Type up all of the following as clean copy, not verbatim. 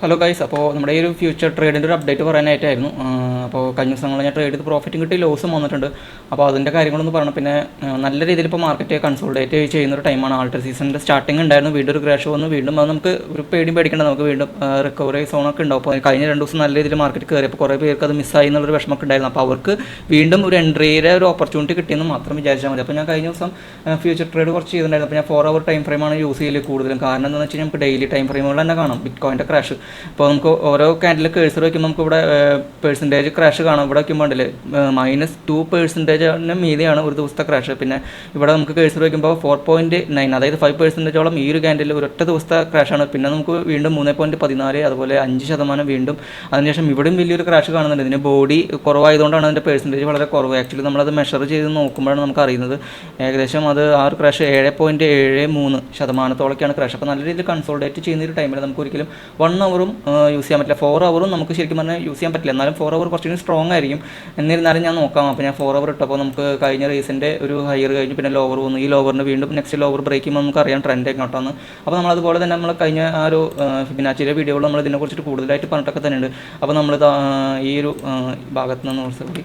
Hello guys, അപ്പോൾ നമ്മുടെ ഈ ഒരു ഫ്യൂച്ചർ ട്രേഡിൻ്റെ ഒരു അപ്ഡേറ്റ് പറയാനായിട്ടായിരുന്നു. അപ്പോൾ കഴിഞ്ഞ ദിവസങ്ങൾ ഞാൻ ട്രേഡ് ചെയ്ത് പ്രോഫിറ്റും കിട്ടി, ലോസും വന്നിട്ടുണ്ട്. അപ്പോൾ അതിൻ്റെ കാര്യങ്ങളൊന്ന് പറയണം. പിന്നെ നല്ല രീതിയിൽ ഇപ്പോൾ മാർക്കറ്റ് കൺസോൾഡേറ്റ് ചെയ്യുന്ന ഒരു ടൈമാണ്. ആൾട്ടർ സീസണിൻ്റെ സ്റ്റാർട്ടിംഗ് ഉണ്ടായിരുന്നു, വീണ്ടും ഒരു ക്രാഷ് വന്നു, വീണ്ടും അത് നമുക്ക് ഒരു പേടിക്കേണ്ട, നമുക്ക് വീണ്ടും റിക്കവറി സോണൊക്കെ ഉണ്ടാവും. അപ്പോൾ കഴിഞ്ഞ 2 ദിവസം നല്ല രീതിയിൽ മാർക്കറ്റ് കയറി, അപ്പോൾ കുറേ പേർക്ക് അത് മിസ്സായി എന്നുള്ളൊരു വിഷമമൊക്കെ ഉണ്ടായിരുന്നു. അപ്പോൾ അവർക്ക് വീണ്ടും ഒരു എൻട്രിയുടെ ഒരു ഓപ്പർച്യൂണിറ്റി കിട്ടിയെന്ന് മാത്രം വിചാരിച്ചാൽ മതി. അപ്പോൾ ഞാൻ കഴിഞ്ഞ ദിവസം ഫ്യൂച്ചർ ട്രേഡ് കുറച്ച് ചെയ്തിട്ടുണ്ടായിരുന്നു. അപ്പോൾ ഞാൻ 4 hour ടൈം ഫ്രെയിമാണ് യൂസ് ചെയ്യൽ കൂടുതലും. കാരണം എന്താണെന്ന് വെച്ച് കഴിഞ്ഞാൽ നമുക്ക് ഡെയിലി ടൈം ഫ്രെയിമുകൾ തന്നെ കാണാം ബിറ്റ് കോയിൻ്റെ ക്രാഷ്. ഇപ്പോൾ നമുക്ക് ഓരോ ക്യാൻഡിൽ കേഴ്സർ വയ്ക്കുമ്പോൾ നമുക്ക് ഇവിടെ പെർസെൻറ്റേജ് ക്രാഷ് കാണാം. ഇവിടെ വയ്ക്കുമ്പോൾ ഉണ്ടല്ലേ -2% മീതിയാണ് ഒരു ദിവസത്തെ ക്രാഷ്. പിന്നെ ഇവിടെ നമുക്ക് കേഴ്സർ വയ്ക്കുമ്പോൾ 4.9, അതായത് 5% ഈ ഒരു ക്യാൻഡിൽ ഒരൊറ്റ ദിവസത്തെ ക്രാഷാണ്. പിന്നെ നമുക്ക് വീണ്ടും 3.14, അതുപോലെ 5% വീണ്ടും. അതിനുശേഷം ഇവിടെയും വലിയൊരു ക്രാഷ് കാണുന്നുണ്ട്. ഇതിന് ബോഡി കുറവായതുകൊണ്ടാണ് അതിൻ്റെ പെർസെൻറ്റേജ് വളരെ കുറവ്. ആക്ച്വലി നമ്മളത് മെഷർ ചെയ്ത് നോക്കുമ്പോഴാണ് നമുക്ക് അറിയുന്നത് ഏകദേശം അത് ആ ഒരു ക്രാഷ് 7.73% ക്രാഷ്. അപ്പോൾ നല്ല രീതിയിൽ കൺസോൾഡേറ്റ് ചെയ്യുന്ന ഒരു ടൈമിൽ നമുക്ക് ഒരിക്കലും 1 hour യൂസ് ചെയ്യാൻ പറ്റില്ല. 4 hour നമുക്ക് ശരിക്കും പറഞ്ഞാൽ യൂസ് ചെയ്യാൻ പറ്റില്ല. എന്നാലും 4 hour കുറച്ചുകൂടി സ്ട്രോങ് ആയിരിക്കും. എന്നിരുന്നാലും ഞാൻ നോക്കാം. അപ്പോൾ ഞാൻ 4 hour ഇട്ടപ്പോൾ നമുക്ക് കഴിഞ്ഞ റീസെൻ്റ് ഒരു ഹയർ കഴിഞ്ഞു, പിന്നെ ലോവർ വന്നു. ഈ ലോവറിന് വീണ്ടും നെക്സ്റ്റ് ലോവർ ബ്രേക്ക് ചെയ്യുമ്പോൾ നമുക്ക് അറിയാം ട്രെൻഡ് എങ്ങോട്ടാണ്. അപ്പോൾ നമ്മളതുപോലെ തന്നെ നമ്മൾ കഴിഞ്ഞ ആ ഒരു ഫിബൊനാച്ചിയുടെ വീഡിയോയിൽ നമ്മൾ ഇതിനെക്കുറിച്ചിട്ട് കൂടുതലായിട്ട് പറഞ്ഞിട്ടൊക്കെ തന്നെയുണ്ട്. അപ്പോൾ നമ്മളിത് ഈ ഒരു ഭാഗത്ത് നിന്ന് കൂടി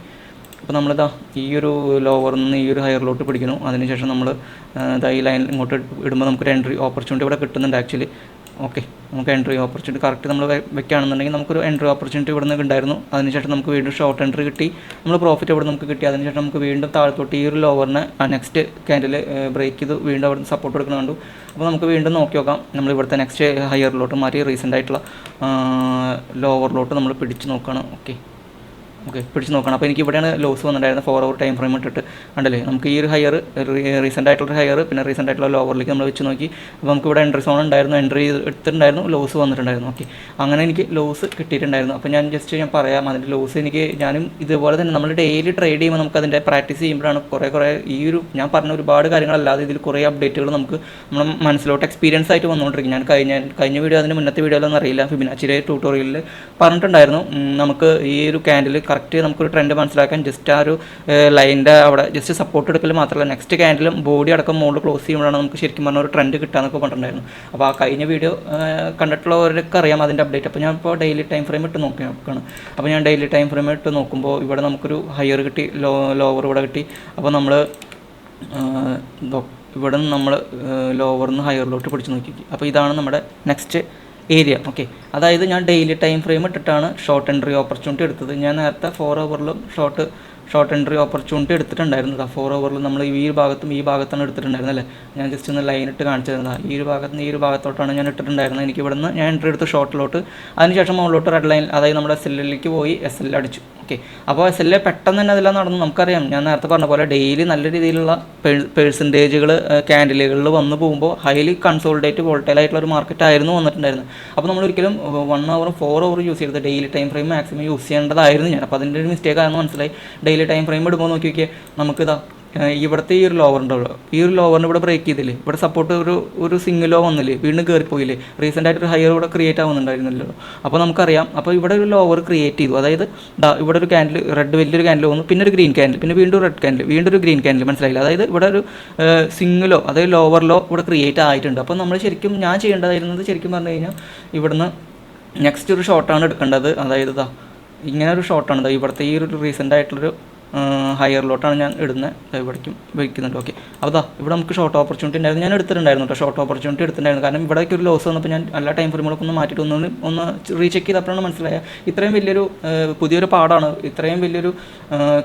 അപ്പോൾ നമ്മളിതാ ഈ ഒരു ലോവറിൽ നിന്ന് ഈ ഒരു ഹയറിലോട്ട് പിടിക്കുന്നു. അതിനുശേഷം നമ്മൾ ഈ ലൈൻ ഇങ്ങോട്ട് ഇടുമ്പോൾ നമുക്കൊരു എൻട്രി ഓപ്പർച്യൂണിറ്റി ഇവിടെ കിട്ടുന്നുണ്ട് ആക്ച്വലി. ഓക്കെ, നമുക്ക് എൻട്രി ഓപ്പർച്യൂണിറ്റി കറക്റ്റ് നമ്മൾ വെക്കുകയാണെന്നുണ്ടെങ്കിൽ നമുക്കൊരു എൻട്രി ഓപ്പർച്യൂണിറ്റി ഇവിടെ നിന്ന് ഉണ്ടായിരുന്നു. അതിനുശേഷം നമുക്ക് വീണ്ടും ഷോർട്ട് എൻട്രി കിട്ടി, നമ്മൾ പ്രോഫിറ്റ് ഇവിടെ നമുക്ക് കിട്ടി. അതിനുശേഷം നമുക്ക് വീണ്ടും താഴത്തോട്ട് ഈ ഒരു ലോവറിനെ നെക്സ്റ്റ് ക്യാൻഡിൽ ബ്രേക്ക് ചെയ്ത് വീണ്ടും അവിടെ നിന്ന് സപ്പോർട്ട് എടുക്കണം കണ്ടു. അപ്പോൾ നമുക്ക് വീണ്ടും നോക്കി നോക്കാം. നമ്മൾ ഇവിടുത്തെ നെക്സ്റ്റ് ഹയറിലോട്ട് മാറ്റി റീസെൻ്റ് ആയിട്ടുള്ള ലോവറിലോട്ട് നമ്മൾ പിടിച്ച് നോക്കുകയാണ്. പിടിച്ച് നോക്കണം. അപ്പോൾ എനിക്ക് ഇവിടെയാണ് ലോസ് വന്നിട്ടുണ്ടായിരുന്നത് 4 hour ടൈം ഫ്രെയിം ഇട്ടിട്ട്. കണ്ടല്ലേ, നമുക്ക് ഈ ഒരു ഹയർ റീസെൻ്റ് ആയിട്ടുള്ള ഹയർ പിന്നെ റീസെൻ്റ് ആയിട്ടുള്ള ലോവറിലേക്ക് നമ്മൾ വെച്ച് നോക്കി. അപ്പോൾ നമുക്ക് ഇവിടെ എൻട്രി സോൺ ഉണ്ടായിരുന്നു, എൻട്രി എടുത്തിട്ടുണ്ടായിരുന്നു, ലോസ് വന്നിട്ടുണ്ടായിരുന്നു. ഓക്കെ, അങ്ങനെ എനിക്ക് ലോസ് കിട്ടിയിട്ടുണ്ടായിരുന്നു. അപ്പോൾ ഞാൻ പറയാം അതിൻ്റെ ലോസ്. ഞാനും ഇതുപോലെ തന്നെ നമ്മൾ ഡെയിലി ട്രേഡ് ചെയ്യുമ്പോൾ നമുക്ക് അതിൻ്റെ പ്രാക്ടീസ് ചെയ്യുമ്പോഴാണ് കുറേ ഈ ഒരു ഞാൻ പറഞ്ഞ ഒരുപാട് കാര്യങ്ങളല്ലാതെ ഇതിൽ കുറേ അപ്ഡേറ്റുകൾ നമുക്ക് നമ്മുടെ മനസ്സിലോട്ട് എക്സ്പീരിയൻസ് ആയിട്ട് വന്നുകൊണ്ടിരിക്കും. ഞാൻ കഴിഞ്ഞ വീഡിയോ അതിന് മുന്നത്തെ വീഡിയോയിലൊന്നും അറിയില്ല, ഫിബൊനാച്ചിയുടെ ട്യൂട്ടോറിയലിൽ പറഞ്ഞിട്ടുണ്ടായിരുന്നു. നമുക്ക് ഈ ഒരു ക്യാൻഡിൽ കറക്റ്റ് നമുക്കൊരു ട്രെൻഡ് മനസ്സിലാക്കാൻ ജസ്റ്റ് ആ ഒരു ലൈൻ്റെ അവിടെ ജസ്റ്റ് സപ്പോർട്ട് എടുക്കൽ മാത്രമല്ല, നെക്സ്റ്റ് ക്യാൻഡിലും ബോഡി അടക്കം മുകളിൽ ക്ലോസ് ചെയ്യുമ്പോഴാണ് നമുക്ക് ശരിക്കും പറഞ്ഞ ഒരു ട്രെൻഡ് കിട്ടാമെന്നൊക്കെ പറഞ്ഞിട്ടുണ്ടായിരുന്നു. അപ്പോൾ ആ കഴിഞ്ഞ വീഡിയോ കണ്ടിട്ടുള്ളവരൊക്കെ അറിയാം അതിൻ്റെ അപ്ഡേറ്റ്. അപ്പോൾ ഞാൻ ഇപ്പോൾ ഡെയിലി ടൈം ഫ്രെയിം ഇട്ട് നോക്കുകയാണ്. അപ്പോൾ ഞാൻ ഡെയിലി ടൈം ഫ്രെയിം ഇട്ട് നോക്കുമ്പോൾ ഇവിടെ നമുക്കൊരു ഹയർ കിട്ടി, ലോവർ ഇവിടെ കിട്ടി. അപ്പോൾ നമ്മൾ ഇവിടെ നിന്ന് നമ്മൾ ലോവറിൽ നിന്ന് ഹയറിലോട്ട് പിടിച്ച് നോക്കി. അപ്പോൾ ഇതാണ് നമ്മുടെ നെക്സ്റ്റ് ഏരിയ. ഓക്കെ, അതായത് ഞാൻ ഡെയിലി ടൈം ഫ്രെയിം ഇട്ടിട്ടാണ് ഷോർട്ട് എൻട്രി ഓപ്പർച്യൂണിറ്റി എടുത്തത്. ഞാൻ നേരത്തെ 4 hourലും ഷോർട്ട് എൻട്രി ഓപ്പർച്യൂണിറ്റി എടുത്തിട്ടുണ്ടായിരുന്നു. 4 hourലും നമ്മൾ ഈ ഭാഗത്താണ് എടുത്തിട്ടുണ്ടായിരുന്നത് അല്ലേ. ഞാൻ ജസ്റ്റ് ഒന്ന് ലൈൻ ഇട്ട് കാണിച്ചു തരുന്നത്. ഈ ഒരു ഭാഗത്ത് നിന്ന് ഈ ഒരു ഭാഗത്തോട്ടാണ് ഞാൻ ഇട്ടിട്ടുണ്ടായിരുന്നത്. എനിക്ക് ഇവിടെ നിന്ന് ഞാൻ എൻട്രി എടുത്ത് ഷോർട്ടിലോട്ട്, അതിനുശേഷം മുകളിലോട്ട് റെഡ് ലൈൻ, അതായത് നമ്മുടെ SL-ലേക്ക് പോയി SL അടിച്ചു. ഓക്കെ, അപ്പോൾ SL പെട്ടെന്ന് തന്നെ അതെല്ലാം നടന്നു. നമുക്കറിയാം, ഞാൻ നേരത്തെ പറഞ്ഞ പോലെ ഡെയിലി നല്ല രീതിയിലുള്ള പെർസെൻറ്റേജുകൾ ക്യാൻഡിലുകളിൽ വന്നു പോകുമ്പോൾ ഹൈലി കൺസോൾഡേറ്റ് വോൾട്ടൈൽ ആയിട്ടുള്ള ഒരു മാർക്കറ്റ് ആയിരുന്നു വന്നിട്ടുണ്ടായിരുന്നത്. അപ്പോൾ നമ്മൾ ഒരിക്കലും 1 hour 4 hour യൂസ് ചെയ്തത് daily time frame maximum use ചെയ്യേണ്ടതായിരുന്നു ഞാൻ. അപ്പോൾ അതിൻ്റെ ഒരു മിസ്റ്റേക്ക് ആണെന്ന് മനസ്സിലായി. ഡെയിലി ടൈം ഫ്രെയിം ഇടുമ്പോൾ നോക്കിയൊക്കെ നമുക്കിതാ ഇവിടുത്തെ ഈ ഒരു ലോവർ ഉണ്ടല്ലോ, ഈ ഒരു ലോവറിന് ഇവിടെ ബ്രേക്ക് ചെയ്തില്ലേ, ഇവിടെ സപ്പോർട്ട് ഒരു സിംഗിളോ വന്നില്ലേ, വീണ്ടും കയറിപ്പോയില്ലേ, റീസെൻ്റ് ആയിട്ട് ഒരു ഹയർ ഇവിടെ ക്രിയേറ്റ് ആവുന്നുണ്ടായിരുന്നല്ലോ. അപ്പോൾ നമുക്കറിയാം, അപ്പോൾ ഇവിടെ ഒരു ലോവർ ക്രിയേറ്റ് ചെയ്തു. അതായത് ഇവിടെ ഒരു ക്യാൻഡിൽ റെഡ് വലിയൊരു ക്യാൻഡിൽ വന്നു, പിന്നെ ഒരു ഗ്രീൻ ക്യാൻഡിൽ, പിന്നെ വീണ്ടും റെഡ് ക്യാൻഡിൽ, വീണ്ടും ഒരു ഗ്രീൻ ക്യാൻഡിൽ, മനസ്സിലായില്ല. അതായത് ഇവിടെ ഒരു സിംഗിളോ അതായത് ലോവറിലോ ഇവിടെ ക്രിയേറ്റ് ആയിട്ടുണ്ട്. അപ്പോൾ നമ്മൾ ശരിക്കും ഞാൻ ചെയ്യേണ്ടതായിരുന്നത് ശരിക്കും പറഞ്ഞു കഴിഞ്ഞാൽ ഇവിടുന്ന് നെക്സ്റ്റ് ഒരു ഷോട്ടാണ് എടുക്കേണ്ടത്. അതായത് ഇങ്ങനെ ഒരു ഷോട്ടാണ് ഇവിടുത്തെ ഈ ഒരു റീസെൻ്റ് ആയിട്ടുള്ളൊരു ഹയറിലോട്ടാണ് ഞാൻ ഇടുന്നത്. ഇവിടേക്കും വയ്ക്കുന്നുണ്ട്. ഓക്കെ, അപ്പോൾ ഇവിടെ നമുക്ക് ഷോർട്ട് ഓപ്പർച്യൂണിറ്റി ഉണ്ടായിരുന്നു, ഞാൻ എടുത്തിട്ടുണ്ടായിരുന്നു കേട്ടോ. ഷോർട്ട് ഓപ്പർച്യൂണിറ്റി എടുത്തിട്ടുണ്ടായിരുന്നു. കാരണം ഇവിടേക്ക് ഒരു ലോസ് വന്നപ്പോൾ ഞാൻ എല്ലാ ടൈം ഫ്രെയിമുകളൊക്കെ ഒന്ന് മാറ്റിയിട്ട് ഒന്ന് റീചെക്ക് ചെയ്തപ്പോഴാണ് മനസ്സിലായത് ഇത്രയും വലിയൊരു പുതിയൊരു പാടാണ്. ഇത്രയും വലിയൊരു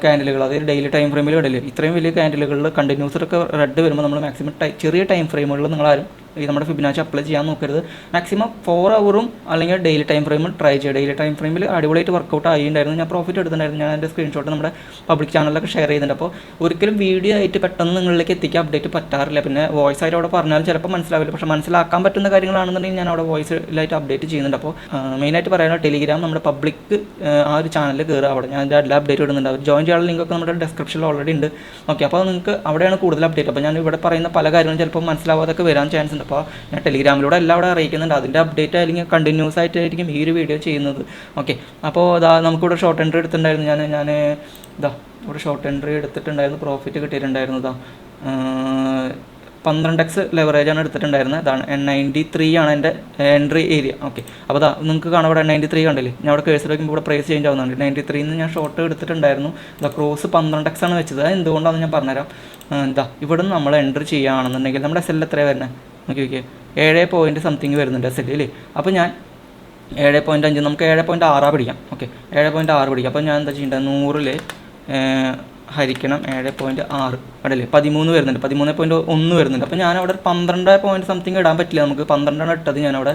ക്യാൻഡിലുകൾ, അതായത് ഡെയിലി ടൈം ഫ്രെയിമിൽ ഇടയില്ല, ഇത്രയും വലിയ ക്യാൻഡിലുകളിൽ കണ്ടിന്യൂസറൊക്കെ റെഡ് വരുമ്പോൾ നമ്മൾ മാക്സിമം ചെറിയ ടൈം ഫ്രെയിമുകളിൽ നിങ്ങളാരും ഈ നമ്മുടെ ഫിബൊനാച്ചി അപ്ലൈ ചെയ്യാൻ നോക്കരുത്. മാക്സിമം 4 hour അല്ലെങ്കിൽ ഡെയിലി ടൈം ഫ്രെയിം ട്രൈ ചെയ്യുക. ഡെയിലി ടൈം ഫ്രെയിമിൽ അടിപൊളിയായിട്ട് വർക്കൗട്ട് ആയിട്ടുണ്ടായിരുന്നു. ഞാൻ പ്രോഫിറ്റ് എടുത്തിട്ടുണ്ടായിരുന്നു. ഞാൻ എൻ്റെ സ്ക്രീൻഷോട്ട് നമ്മുടെ പബ്ലിക് ചാനലിലൊക്കെ ഷെയർ ചെയ്യുന്നുണ്ട്. അപ്പോൾ ഒരിക്കലും വീഡിയോ ആയിട്ട് പെട്ടെന്ന് നിങ്ങളിലേക്ക് എത്തിക്കാൻ അപ്ഡേറ്റ് പറ്റാറില്ല. പിന്നെ വോയിസ് ആയിട്ട് അവിടെ പറഞ്ഞാലും ചിലപ്പോൾ മനസ്സിലാവില്ല. പക്ഷേ മനസ്സിലാക്കാൻ പറ്റുന്ന കാര്യങ്ങളാണെന്നുണ്ടെങ്കിൽ ഞാൻ അവിടെ വോയിസിലായിട്ട് അപ്ഡേറ്റ് ചെയ്യുന്നുണ്ട്. അപ്പോൾ മെയിനായിട്ട് പറയാനുള്ള ടെലിഗ്രാം നമ്മുടെ പബ്ലിക് ആ ഒരു ചാനലിൽ കയറുക. അവിടെ ഞാൻ എല്ലാ അപ്ഡേറ്റ് ഇടുന്നുണ്ട്. അവർ ജോയിൻ ചെയ്യാനുള്ള ലിങ്കൊക്കെ നമ്മുടെ ഡിസ്ക്രിപ്ഷനിൽ ഓൾറെഡി ഉണ്ട്. ഓക്കെ, അപ്പോൾ നിങ്ങൾക്ക് അവിടെയാണ് കൂടുതൽ അപ്ഡേറ്റ്. അപ്പോൾ ഞാൻ ഇവിടെ പറയുന്ന പല കാര്യങ്ങളും ചിലപ്പോൾ മനസ്സിലാവാതൊക്കെ വരാൻ ചാൻസ് ഉണ്ട്. അപ്പോൾ ഞാൻ ടെലിഗ്രാമിലൂടെ എല്ലാം അവിടെ അറിയിക്കുന്നുണ്ട്. അതിൻ്റെ അപ്ഡേറ്റ് അല്ലെങ്കിൽ കണ്ടിന്യൂസ് ആയിട്ടായിരിക്കും ഈ ഒരു വീഡിയോ ചെയ്യുന്നത്. ഓക്കെ, അപ്പോൾ നമുക്കിവിടെ ഷോർട്ട് എൻട്രി എടുത്തിട്ടുണ്ടായിരുന്നു. ഞാൻ ഇവിടെ ഷോർട്ട് എൻട്രി എടുത്തിട്ടുണ്ടായിരുന്നു, പ്രോഫിറ്റ് കിട്ടിയിട്ടുണ്ടായിരുന്നു. 12x ലെവറേജാണ് എടുത്തിട്ടുണ്ടായിരുന്നത്. അതാണ് N93 ആണ് എൻ്റെ എൻട്രി ഏരിയ. ഓക്കെ, അപ്പോൾ അതാ നിങ്ങൾക്ക് കാണാം ഇവിടെ N93 കണ്ടില്ലേ, ഞാൻ അവിടെ കേസ് വയ്ക്കുമ്പോൾ ഇവിടെ പ്രൈസ് ചേഞ്ച് ആവുന്നുണ്ട്. 93 ഞാൻ ഷോർട്ട് എടുത്തിട്ടുണ്ടായിരുന്നു. ഇതാ ക്രോസ് 12x ആണ് വെച്ചത്. അത് എന്തുകൊണ്ടാണെന്ന് ഞാൻ പറഞ്ഞുതരാം. ഇവിടെ നിന്ന് നമ്മൾ എൻട്രി ചെയ്യുകയാണെന്നുണ്ടെങ്കിൽ നമ്മുടെ SL എത്രയാണ് വരുന്നത് നോക്കി 7 പോയിൻറ്റ് സംതിങ് വരുന്നുണ്ട് SL അല്ലേ. അപ്പോൾ ഞാൻ 7.5 നമുക്ക് 7.6 പിടിക്കാം. ഓക്കെ, 7.6 പിടിക്കാം. അപ്പോൾ ഞാൻ എന്താ ചെയ്യേണ്ടത്, 100 ഹരിക്കണം 7.6 അടല്ലേ 13 വരുന്നുണ്ട്, 13.1 വരുന്നുണ്ട്. അപ്പോൾ ഞാനവിടെ 12 പോയിൻറ്റ് സംതിങ് ഇടാൻ പറ്റില്ല, നമുക്ക് 12 ഇട്ടത് ഞാനവിടെ.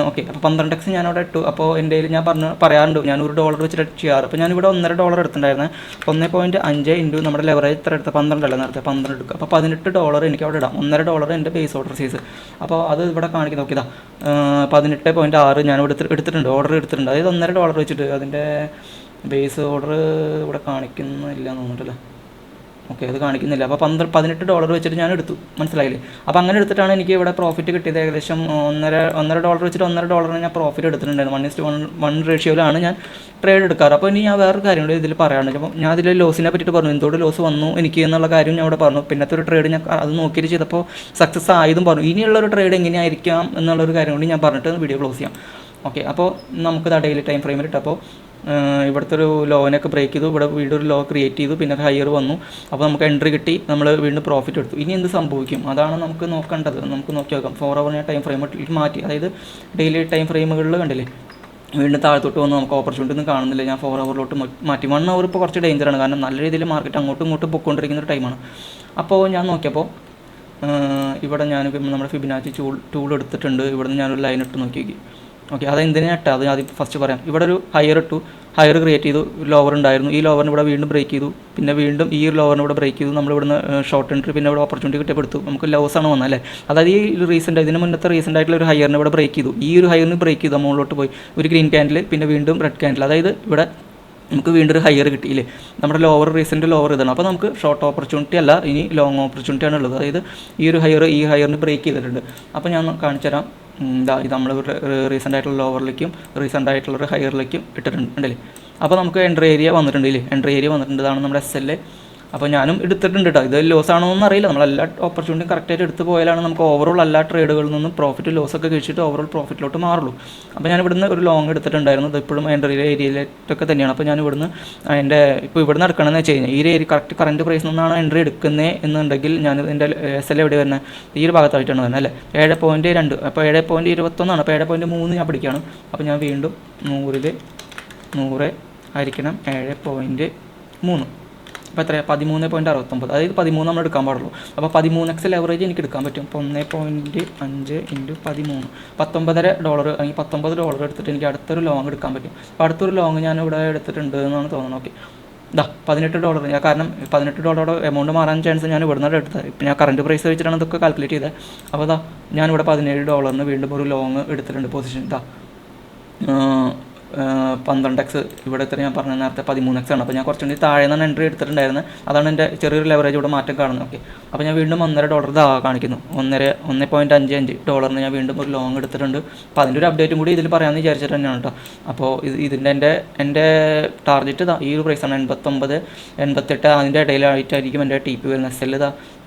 ഓക്കെ, അപ്പോൾ 12x ഞാനവിടെ ഇട്ടു. അപ്പോൾ എൻ്റെ കയ്യിൽ ഞാൻ പറയാറുണ്ട് ഞാൻ $1 വെച്ചിട്ട് ചെയ്യാറ്. അപ്പോൾ ഞാനിവിടെ $1.5 എടുത്തിട്ടുണ്ടായിരുന്നത്. 1.5 ഇൻറ്റു നമ്മുടെ ലെവറേജ് എത്ര എടുത്ത 12 അല്ലേ, നേരത്തെ 12 എടുക്കുക. അപ്പോൾ $18 എനിക്ക് അവിടെ ഇടാം. $1.5 എൻ്റെ ബേസ് ഓർഡർ സൈസ്. അപ്പോൾ അത് ഇവിടെ കാണിക്കുന്നത് നോക്കിയതാ 18.6 ഞാനിവിടെ എടുത്തിട്ടുണ്ട്, ഓർഡർ എടുത്തിട്ടുണ്ട്. അതായത് $1.5 വെച്ചിട്ട് അതിൻ്റെ ബേസ് ഓർഡർ ഇവിടെ കാണിക്കുന്നില്ല എന്ന് തോന്നിട്ടില്ല. ഓക്കെ, അത് കാണിക്കുന്നില്ല. അപ്പോൾ $18 വെച്ചിട്ട് ഞാൻ എടുത്തു, മനസ്സിലായില്ലേ. അപ്പോൾ അങ്ങനെ എടുത്തിട്ടാണ് എനിക്ക് ഇവിടെ പ്രോഫിറ്റ് കിട്ടിയത്. ഏകദേശം $1.5 വെച്ചിട്ട് $1.5 ഞാൻ പ്രോഫിറ്റ് എടുത്തിട്ടുണ്ടായിരുന്നു. 1:1 റേഷ്യോയിലാണ് ഞാൻ ട്രേഡ് എടുക്കാറ്. അപ്പോൾ ഇനി ഞാൻ വേറൊരു കാര്യം കൂടി ഇതിൽ പറയാനുണ്ട്. അപ്പോൾ ഞാൻ ഇതിൽ ലോസിനെ പറ്റിയിട്ട് പറഞ്ഞു, എന്തോട് ലോസ് വന്നു എനിക്ക് എന്നുള്ള കാര്യം ഞാൻ ഇവിടെ പറഞ്ഞു. പിന്നത്തെ ഒരു ട്രേഡ് ഞാൻ അത് നോക്കിയിട്ട് ചെയ്തപ്പോൾ സക്സസ് ആയതും പറഞ്ഞു. ഇനിയുള്ളൊരു ട്രേഡ് എങ്ങനെയായിരിക്കാം എന്നുള്ളൊരു കാര്യം കൂടി ഞാൻ പറഞ്ഞിട്ട് വീഡിയോ ക്ലോസ് ചെയ്യാം. ഓക്കെ, അപ്പോൾ നമുക്കിത് ഡെയിലി ടൈം ഫ്രെയിമിൽ ഇട്ടപ്പോൾ ഇവിടുത്തെ ഒരു ലോനൊക്കെ ബ്രേക്ക് ചെയ്തു, ഇവിടെ വീണ്ടും ഒരു ലോ ക്രിയേറ്റ് ചെയ്തു, പിന്നെ ഹയർ വന്നു. അപ്പോൾ നമുക്ക് എൻട്രി കിട്ടി, നമ്മൾ വീണ്ടും പ്രോഫിറ്റ് എടുത്തു. ഇനി എന്ത് സംഭവിക്കും അതാണ് നമുക്ക് നോക്കേണ്ടത്. നമുക്ക് നോക്കി നോക്കാം. 4 hour ഞാൻ ടൈം ഫ്രെയിം മാറ്റി, അതായത് ഡെയിലി ടൈം ഫ്രെയിമുകളിൽ കണ്ടില്ലേ വീണ്ടും താഴത്തോട്ട് വന്ന് നമുക്ക് ഓപ്പർച്യൂണിറ്റി ഒന്നും കാണുന്നില്ല. ഞാൻ 4 hourലോട്ട് മാറ്റി. 1 hour ഇപ്പോൾ കുറച്ച് ഡേഞ്ചറാണ്, കാരണം നല്ല രീതിയിൽ മാർക്കറ്റ് അങ്ങോട്ടും ഇങ്ങോട്ടും പൊയ്ക്കൊണ്ടിരിക്കുന്ന ഒരു ടൈമാണ്. അപ്പോൾ ഞാൻ നോക്കിയപ്പോൾ ഇവിടെ ഞാൻ നമ്മുടെ ഫിബിനാച്ചി ടൂൾ എടുത്തിട്ടുണ്ട്. ഇവിടെ നിന്ന് ഞാനൊരു ലൈൻ ഇട്ട് നോക്കി. ഓക്കെ, അതെന്തിനാ ഇട്ടത് അത് ആദ്യം ഫസ്റ്റ് പറയാം. ഇവിടെ ഒരു ഹയർ ഇട്ടു, ഹയർ ക്രിയേറ്റ് ചെയ്തു, ലോവർ ഉണ്ടായിരുന്നു. ഈ ലോവറിന് ഇവിടെ വീണ്ടും ബ്രേക്ക് ചെയ്തു, പിന്നെ വീണ്ടും ഈ ഒരു ലോവറിന് ഇവിടെ ബ്രേക്ക് ചെയ്തു. നമ്മൾ ഇവിടുന്ന് ഷോർട്ട് എൻട്രി, പിന്നെ ഇവിടെ ഓപ്പർച്യൂണിറ്റി കിട്ടിയപ്പെടുത്തു. നമുക്ക് ലോസാണ് വന്നത് അല്ലേ. അതായത് ഈ റീസെൻ്റ് ഇതിന് മുന്നത്തെ റീസെൻ്റ് ആയിട്ടുള്ള ഒരു ഹയറിന് ഇവിടെ ബ്രേക്ക് ചെയ്തു, ഈ ഒരു ഹയറിന് ബ്രേക്ക് ചെയ്തു, മുകളിലോട്ട് പോയി ഒരു ഗ്രീൻ ക്യാൻഡിൽ, പിന്നെ വീണ്ടും റെഡ് ക്യാൻഡിൽ. അതായത് ഇവിടെ നമുക്ക് വീണ്ടും ഒരു ഹയർ കിട്ടിയില്ലേ. നമ്മുടെ ലോവർ റീസെൻ്റ് ലോവർ ഇതാണ്. അപ്പോൾ നമുക്ക് ഷോർട്ട് ഓപ്പർച്യൂണിറ്റി അല്ല, ഇനി ലോങ് ഓപ്പർച്യൂണിറ്റി ആണ് ഉള്ളത്. അതായത് ഈ ഒരു ഹയറിന് ബ്രേക്ക് ചെയ്തിട്ടുണ്ട്. അപ്പോൾ ഞാൻ കാണിച്ചു തരാം. ഇത് നമ്മൾ റീസെൻ്റ് ആയിട്ടുള്ള ലോവറിലേക്കും റീസെൻ്റ് ആയിട്ടുള്ള ഒരു ഹയറിലേക്കും ഇട്ടിട്ടുണ്ട് ഉണ്ടല്ലേ. അപ്പോൾ നമുക്ക് എൻട്രി ഏരിയ വന്നിട്ടുണ്ട് ഇല്ലേ, എൻട്രി ഏരിയ വന്നിട്ടുണ്ട്. ഇതാണ് നമ്മുടെ SL. അപ്പോൾ ഞാനും എടുത്തിട്ടുണ്ട് കേട്ടോ. ഇത് ലോസ് ആണോ എന്ന് അറിയില്ല, നമ്മളെല്ലാ ഓപ്പർച്യൂണിറ്റിയും കറക്റ്റായിട്ട് എടുത്ത് പോയാലാണ് നമുക്ക് ഓവറോൾ എല്ലാ ട്രേഡുകളിൽ നിന്നും പ്രോഫിറ്റ് ലോസൊക്കെ കഴിച്ചിട്ട് ഓവറോൾ പ്രോഫിറ്റിലോട്ട് മാറുള്ളൂ. അപ്പോൾ ഞാൻ ഇവിടുന്ന് ഒരു ലോങ് എടുത്തിട്ടുണ്ടായിരുന്നു. ഇത് ഇപ്പോഴും എൻട്രി ഏരിയയിലൊക്കെ തന്നെയാണ്. അപ്പോൾ ഞാൻ ഇവിടുന്ന് ഇപ്പോൾ ഇവിടുന്ന് എടുക്കണമെന്ന് വെച്ച് കഴിഞ്ഞാൽ ഈ ഒരു ഏരിയ കറൻറ്റ് പ്രൈസിൽ നിന്നാണ് എൻട്രി എടുക്കുന്നത് എന്നുണ്ടെങ്കിൽ ഞാൻ എൻ്റെ SL എവിടെ വരുന്നത്, ഈ ഒരു ഭാഗത്തായിട്ടാണ് വരുന്നത് അല്ലേ. 7.2, അപ്പോൾ 7.21 അപ്പോൾ 7.3 ഞാൻ പിടിക്കുകയാണ്. അപ്പോൾ ഞാൻ വീണ്ടും 100 ഹരിക്കണം 7.3, അപ്പോൾ എത്രയാണ് 13.69, അതായത് 13 നമ്മൾ എടുക്കാൻ പാടുള്ളൂ. അപ്പോൾ 13x ലെവറേജ് എനിക്ക് എടുക്കാൻ പറ്റും. അപ്പോൾ 1.5 ഇൻറ്റു 13 $19 അല്ലെങ്കിൽ $19 എടുത്തിട്ട് എനിക്ക് അടുത്തൊരു ലോങ് എടുക്കാൻ പറ്റും. അപ്പോൾ അടുത്തൊരു ലോങ് ഞാൻ ഇവിടെ എടുത്തിട്ടുണ്ട് എന്നാണ് തോന്നുന്നത്. ഓക്കെ, $18. ഞാൻ കാരണം $18 എമൗണ്ട് മാറാൻ ചാൻസ് ഞാൻ ഇവിടെ നിന്നാണ് എടുത്തത്. ഇപ്പം ഞാൻ കറൻറ്റ് പ്രൈസ് വെച്ചിട്ടാണ് ഇതൊക്കെ കാൽക്കുലേറ്റ് ചെയ്തത്. അപ്പോൾ ഞാനിവിടെ $17 വീണ്ടും ഒരു ലോങ് എടുത്തിട്ടുണ്ട് പൊസിഷൻ. 12x ഇവിടെ എത്ര ഞാൻ പറഞ്ഞ നേരത്തെ 13x ആണ്. അപ്പോൾ ഞാൻ കുറച്ചുകൂടി താഴെ നിന്നാണ് എൻട്രി എടുത്തിട്ടുണ്ടായിരുന്നത്. അതാണ് എൻ്റെ ചെറിയൊരു ലെവറേജ് ഇവിടെ മാറ്റം കാണുന്നത്. ഓക്കെ, അപ്പോൾ ഞാൻ വീണ്ടും $1.5 കാണിക്കുന്നു. 1.55 ഞാൻ വീണ്ടും ഒരു ലോങ് എടുത്തിട്ടുണ്ട്. അപ്പോൾ അതിൻ്റെ ഒരു അപ്ഡേറ്റും കൂടി ഇതിൽ പറയാമെന്ന് വിചാരിച്ചിട്ട് തന്നെയാണ് കേട്ടോ. അപ്പോൾ ഇതിൻ്റെ എൻ്റെ ടാർഗറ്റ് ഈ ഒരു പ്രൈസാണ് 89, 88 അതിൻ്റെ ഇടയിലായിട്ടായിരിക്കും എൻ്റെ TP വരുന്നത്. SL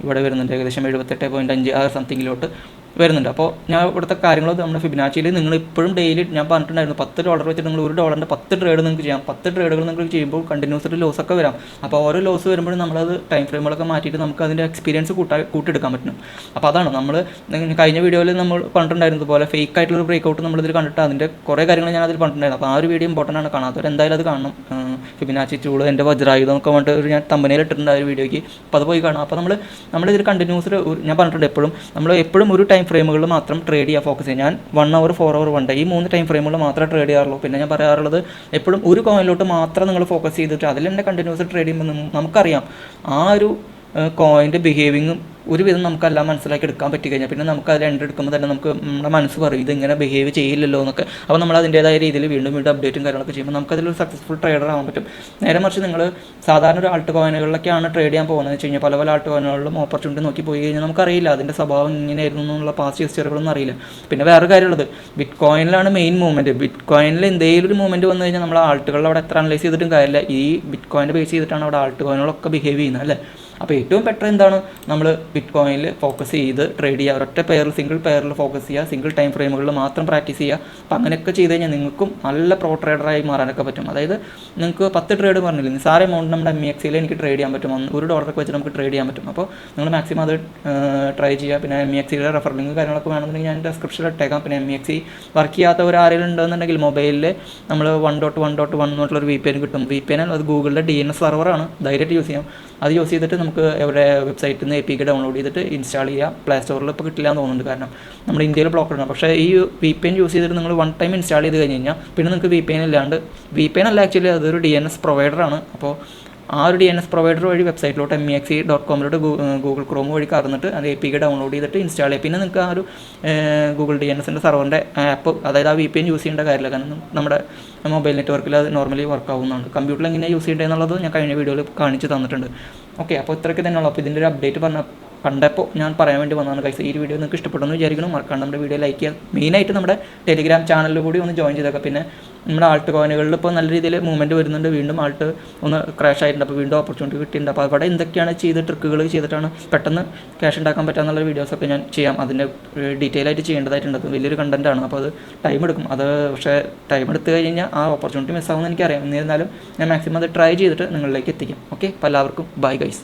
ഇവിടെ വരുന്നുണ്ട് ഏകദേശം 78.5 ആ സംതിങ്ങിലോട്ട് വരുന്നുണ്ട്. അപ്പോൾ ഞാൻ ഇവിടുത്തെ കാര്യങ്ങൾ നമ്മുടെ ഫിബിനാച്ചിയിൽ നിങ്ങൾ ഇപ്പോഴും ഡെയിലി ഞാൻ പറഞ്ഞിട്ടുണ്ടായിരുന്നു $10 വെച്ചിട്ട് നിങ്ങൾ $1 10 ട്രേഡ് നിങ്ങൾക്ക് ചെയ്യാം. 10 ട്രേഡുകൾ നിങ്ങൾക്ക് ചെയ്യുമ്പോൾ കണ്ടിന്യൂസ് ലോസൊക്കെ വരാം. അപ്പോൾ ഓരോ ലോസ് വരുമ്പോഴും നമ്മളത് ടൈം ഫ്രെയിമുകളൊക്കെ മാറ്റിയിട്ട് നമുക്ക് അതിൻ്റെ എക്സ്പീരിയൻസ് കൂട്ടിയെടുക്കാൻ പറ്റും. അപ്പോൾ അതാണ് നമ്മൾ കഴിഞ്ഞ വീഡിയോയിൽ നമ്മൾ പറഞ്ഞിട്ടുണ്ടായിരുന്നത് പോലെ ഫേക്ക് ആയിട്ടുള്ള ബ്രേക്ക് നമ്മളിതിൽ കണ്ടിട്ട് അതിൻ്റെ കുറേ കാര്യങ്ങൾ ഞാൻ അതിൽ പറഞ്ഞിട്ടുണ്ടായിരുന്നു. അപ്പോൾ ആ ഒരു വീഡിയോ ഇമ്പോർട്ടൻ്റ് ആണ്, കാണാത്തവർ എന്തായാലും അത് കാണണം. ഫിബിനാച്ചി ടൂൾ എൻ്റെ വജ്രായുധം ഒക്കെ പറഞ്ഞിട്ട് ഞാൻ തമ്പനയിൽ ഇട്ടിട്ടുണ്ട് ആ ഒരു വീഡിയോയ്ക്ക്. അപ്പോൾ അത് പോയി കാണാം. അപ്പോൾ നമ്മളിതിൽ കണ്ടിന്യൂസ് ഞാൻ പറഞ്ഞിട്ടുണ്ട് എപ്പോഴും ഒരു ടൈം ഫ്രെയിമുകളിൽ മാത്രം ട്രേഡ് ചെയ്യാൻ ഫോക്കസ് ചെയ്യും. ഞാൻ 1 hour 4 hour 1 day ഈ 3 ടൈം ഫ്രെയിമുകൾ മാത്രമേ ട്രേഡ് ചെയ്യാറുള്ളൂ. പിന്നെ ഞാൻ പറയാറുള്ളത് എപ്പോഴും ഒരു കോയിനിലോട്ട് മാത്രം നിങ്ങൾ ഫോക്കസ് ചെയ്തിട്ട് അതിൽ തന്നെ കണ്ടിന്യൂസ് ട്രേഡ് ചെയ്യുമ്പോൾ നമുക്കറിയാം ആ ഒരു കോയിൻ്റെ ബിഹേവിങ്ങും ഒരുവിധം നമുക്കെല്ലാം മനസ്സിലാക്കി എടുക്കാൻ പറ്റി കഴിഞ്ഞാൽ പിന്നെ നമുക്ക് അതിൽ എൻട്രി എടുക്കുമ്പോൾ തന്നെ നമുക്ക് നമ്മുടെ മനസ്സ് പറയും ഇതിങ്ങനെ ബിഹേവ് ചെയ്യില്ലല്ലോ എന്നൊക്കെ. അപ്പോൾ നമ്മൾ അതിൻ്റേതായ രീതിയിൽ വീണ്ടും അപ്ഡേറ്റും കാര്യങ്ങളൊക്കെ ചെയ്യുമ്പോൾ നമുക്കതിലൊരു സക്സസ്ഫുൾ ട്രേഡർ ആവാൻ പറ്റും. നേരെ മറിച്ച് നിങ്ങൾ സാധാരണ ഒരു ആൾട്ട് കോയിനുകളിലൊക്കെയാണ് ട്രേഡ് ചെയ്യാൻ പോകുന്നത് വെച്ച് കഴിഞ്ഞാൽ പല ആൾട്ട് കോയിനുകളിലും ഓപ്പർച്യൂണിറ്റി നോക്കി പോയി കഴിഞ്ഞാൽ നമുക്കറിയില്ല അതിൻ്റെ സ്വഭാവം ഇങ്ങനെയായിരുന്നു എന്നുള്ള പാസ്റ്റ് ഹിസ്റ്ററികളൊന്നും അറിയില്ല. പിന്നെ വേറെ കാര്യമുള്ളത് ബിറ്റ് കോയിനിലാണ് മെയിൻ മൂവ്മെൻറ്റ്. ബിറ്റ് കോയിനിൽ എന്തെങ്കിലും ഒരു മൂവ്മെൻറ്റ് വന്നു കഴിഞ്ഞാൽ നമ്മൾ ആൾട്ടുകളിൽ അവിടെ എത്ര അനലൈസ് ചെയ്തിട്ടും കാര്യമില്ല. ഈ ബിറ്റ് കോയിൻ്റെ ബേസ് ചെയ്തിട്ടാണ് അവിടെ ആൾട്ട് കോയിനുകളൊക്കെ ബിഹേവ് ചെയ്യുന്നത് അല്ലേ. അപ്പോൾ ഏറ്റവും ബെറ്റർ എന്താണ്, നമ്മൾ ബിറ്റ് കോയിനിൽ ഫോക്കസ് ചെയ്ത് ട്രേഡ് ചെയ്യുക, ഒരൊറ്റ പെയറിൽ സിംഗിൾ പെയറിൽ ഫോക്കസ് ചെയ്യുക, സിംഗിൾ ടൈം ഫ്രെയിമുകളിൽ മാത്രം പ്രാക്ടീസ് ചെയ്യുക. അപ്പോൾ അങ്ങനെയൊക്കെ ചെയ്ത് കഴിഞ്ഞാൽ നിങ്ങൾക്കും നല്ല പ്രോ ട്രേഡറായി മാറാനൊക്കെ പറ്റും. അതായത് നിങ്ങൾക്ക് 10 ട്രേഡ് പറഞ്ഞില്ല, നിസാര എമൗണ്ട് നമ്മുടെ MEXCയിൽ എനിക്ക് ട്രേഡ് ചെയ്യാൻ പറ്റും, $1 വെച്ച് നമുക്ക് ട്രേഡ് ചെയ്യാൻ പറ്റും. അപ്പോൾ നിങ്ങൾ മാക്സിമം അത് ട്രൈ ചെയ്യുക. പിന്നെ MEXCയുടെ റെഫർ ലിങ്ക് കാര്യങ്ങളൊക്കെ വേണമെന്നുണ്ടെങ്കിൽ ഞാൻ ഡിസ്ക്രിപ്ഷനിൽ ഇട്ടേക്കാം. പിന്നെ MEXC വർക്ക് ചെയ്യാത്തവർ ആരെങ്കിലും ഉണ്ടെന്നുണ്ടെങ്കിൽ മൊബൈലിൽ നമ്മൾ 1.1.1 എന്നുള്ളൊരു VPN കിട്ടും. VPN അത് ഗൂഗിളിൻ്റെ DNS സെർവറാണ്, ധൈര്യമായിട്ട് യൂസ് ചെയ്യാം. അത് യൂസ് ചെയ്തിട്ട് നമുക്ക് എവിടെ വെബ്സൈറ്റിൽ നിന്ന് APK ഡൗൺലോഡ് ചെയ്തിട്ട് ഇൻസ്റ്റാൾ ചെയ്യാം. പ്ലേ സ്റ്റോറിൽ ഇപ്പോൾ കിട്ടില്ല എന്ന് തോന്നുന്നുണ്ട്, കാരണം നമ്മുടെ ഇന്ത്യയിൽ ബ്ലോക്ക് ഇടണം. പക്ഷേ ഈ VPN യൂസ് ചെയ്തിട്ട് നിങ്ങൾ 1 ടൈം ഇൻസ്റ്റാൾ ചെയ്ത് കഴിഞ്ഞ് കഴിഞ്ഞാൽ പിന്നെ നിങ്ങൾക്ക് VPN ഇല്ലാണ്ട്, VPN അല്ല ആക്ച്വലി അതൊരു DNS പ്രൊവൈഡറാണ്. അപ്പോൾ ആ ഒരു DNS പ്രൊവൈഡർ വഴി വെബ്സൈറ്റിലോട്ട് MEXC.com ഗൂഗിൾ ക്രോം വഴി കറന്നിട്ട് അത് APK ഡൗൺലോഡ് ചെയ്തിട്ട് ഇൻസ്റ്റാൾ ചെയ്യുക. പിന്നെ നിങ്ങൾക്ക് ആ ഒരു ഗൂഗിൾ DNSൻ്റെ സെർവറിൻ്റെ ആപ്പ്, അതായത് ആ VPN യൂസ് ചെയ്യേണ്ട കാര്യമില്ല, കാരണം നമ്മുടെ മൊബൈൽ നെറ്റ്വർക്കിൽ അത് നോർമലി വർക്ക് ആവുന്നതാണ്. കമ്പ്യൂട്ടറിൽ എങ്ങനെയാണ് യൂസ് ചെയ്യേണ്ടത് എന്നുള്ളത് ഞാൻ കഴിഞ്ഞ വീഡിയോയിൽ കാണിച്ച് തന്നിട്ടുണ്ട്. ഓക്കെ, അപ്പോൾ ഇത്രയൊക്കെ തന്നെയുള്ളൂ. അപ്പോൾ ഇതിൻ്റെ ഒരു അപ്ഡേറ്റ് കണ്ടപ്പോൾ ഞാൻ പറയാൻ വേണ്ടി വന്നതാണ് ഗൈസ്. ഈ വീഡിയോ നിങ്ങൾക്ക് ഇഷ്ടപ്പെട്ടെന്ന് വിചാരിക്കണം. മറക്കാണ്ട് നമ്മുടെ വീഡിയോ ലൈക്ക് ചെയ്യുക. മെയിനായിട്ട് നമ്മുടെ ടെലിഗ്രാം ചാനലിൽ കൂടി ഒന്ന് ജോയിൻ ചെയ്തേക്കാം. പിന്നെ നമ്മുടെ ആൾട്ട് കോയിനുകളിൽ ഇപ്പോൾ നല്ല രീതിയിൽ മൂവ്മെൻറ്റ് വരുന്നുണ്ട്. വീണ്ടും ആൾട്ട് ഒന്ന് ക്രാഷ് ആയിട്ടുണ്ട്, അപ്പോൾ വീണ്ടും ഓപ്പർച്യൂണിറ്റി കിട്ടിയിട്ടുണ്ട്. അപ്പോൾ അവിടെ എന്തൊക്കെയാണ് ട്രിക്കുകൾ ചെയ്തിട്ടാണ് പെട്ടെന്ന് ക്യാഷ് ഉണ്ടാക്കാൻ പറ്റുക വീഡിയോസൊക്കെ ഞാൻ ചെയ്യാം. അതിൻ്റെ ഡീറ്റെയിൽ ആയിട്ട് ചെയ്യേണ്ടതായിട്ടുണ്ട്. അത് വലിയൊരു കണ്ടൻറ്റാണ്, അപ്പോൾ അത് ടൈം എടുക്കും. അത് പക്ഷേ ടൈം എടുത്തു കഴിഞ്ഞാൽ ആ ഓപ്പർച്യൂണിറ്റി മിസ്സാവുമെന്ന് എനിക്കറിയാം. എന്നിരുന്നാലും ഞാൻ മാക്സിമം അത് ട്രൈ ചെയ്തിട്ട് നിങ്ങളിലേക്ക് എത്തിക്കാം. ഓക്കെ, അപ്പോൾ എല്ലാവർക്കും ബൈ ഗൈസ്.